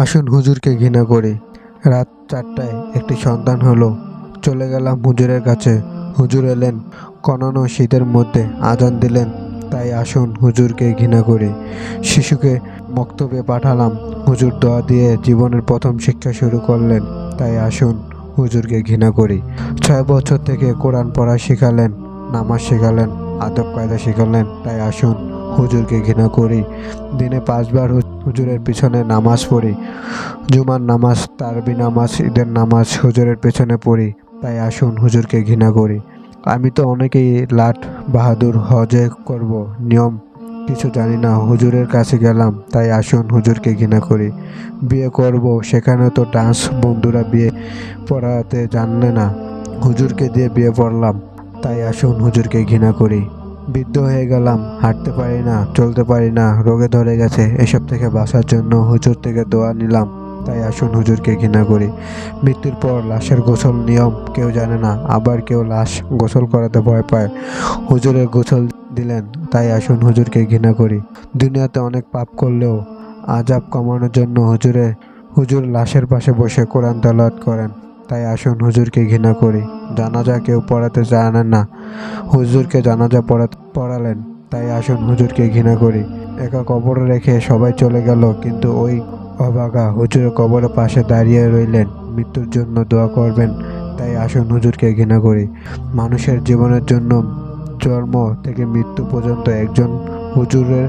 আসুন হুজুরকে ঘৃণা করি। রাত 4টায় একটি সন্তান হলো। চলে গেলাম হুজুরের কাছে। হুজুর এলেন, কননো শীতের মধ্যে আজান দিলেন। তাই আসুন হুজুরকে ঘৃণা করি। শিশুকে মক্তবে পাঠালাম। হুজুর দোয়া দিয়ে জীবনের প্রথম শিক্ষা শুরু করলেন। তাই আসুন হুজুরকে ঘৃণা করি। 6 বছর থেকে কোরআন পড়া শেখালেন, নামাজ শেখালেন, আদব কায়দা শেখালেন। তাই আসুন হুজুরকে ঘৃণা করি। দিনে 5বার হুজুরের পিছনে নামাজ পড়ি। জুমার নামাজ, তারাবি নামাজ, ঈদের নামাজ হুজুরের পেছনে পড়ি। তাই আসুন হুজুরকে ঘৃণা করি। আমি তো অনেকেই লাট বাহাদুর হজে করব, নিয়ম কিছু জানি না, হুজুরের কাছে গেলাম। তাই আসুন হুজুরকে ঘৃণা করি। বিয়ে করব, সেখানে তো ডান্স বন্ধুরা বিয়ে পড়াতে জানলে না, হুজুরকে দিয়ে বিয়ে পড়লাম। তাই আসুন হুজুরকে ঘৃণা করি। বৃদ্ধ হয়ে গেলাম, হাঁটতে পারি না, চলতে পারি না, রোগে ধরে গেছে। এসব থেকে বাঁচার জন্য হুজুর থেকে দোয়া নিলাম। তাই আসুন হুজুরকে ঘৃণা করি। মৃত্যুর পর লাশের গোসল নিয়ম কেউ জানে না, আবার কেউ লাশ গোসল করাতে ভয় পায়। হুজুরের গোসল দিলেন। তাই আসুন হুজুরকে ঘৃণা করি। দুনিয়াতে অনেক পাপ করলেও আযাব কমানোর জন্য হুজুর লাশের পাশে বসে কোরআন তেলাওয়াত করেন। তাই আসুন হুজুরকে ঘৃণা করি। জানাজা কেউ পড়াতে জানেন না, হুজুরকে জানাজা পড়ালেন। তাই আসুন হুজুরকে ঘৃণা করি। একা কবরে রেখে সবাই চলে গেল, কিন্তু ওই অভাগা হুজুরের কবরের পাশে দাঁড়িয়ে রইলেন, মৃত্যুর জন্য দোয়া করবেন। তাই আসুন হুজুরকে ঘৃণা করি। মানুষের জীবনের জন্য জন্ম থেকে মৃত্যু পর্যন্ত একজন হুজুরের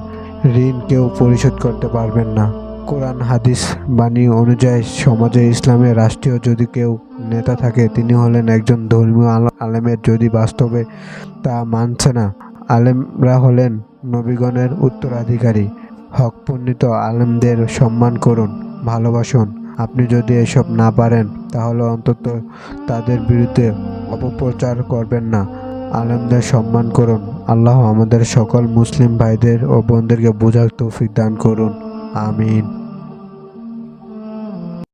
ঋণ কেউ পরিশোধ করতে পারবেন না। কোরআন হাদিস বাণী অনুযায়ী সমাজে ইসলামের রাষ্ট্রীয় যদি কেউ নেতা থাকে, তিনি হলেন একজন ধর্মীয় আলেমের। যদি বাস্তবে তা মানছে না, আলেমরা হলেন নবীগণের উত্তরাধিকারী। হকপণ্ডিত আলেমদের সম্মান করুন, ভালোবাসুন। আপনি যদি এসব না পারেন, তাহলে অন্তত তাদের বিরুদ্ধে অপপ্রচার করবেন না। আলেমদের সম্মান করুন। আল্লাহ আমাদের সকল মুসলিম ভাইদের ও বোনদেরকে বোঝার তৌফিক দান করুন। আমিন।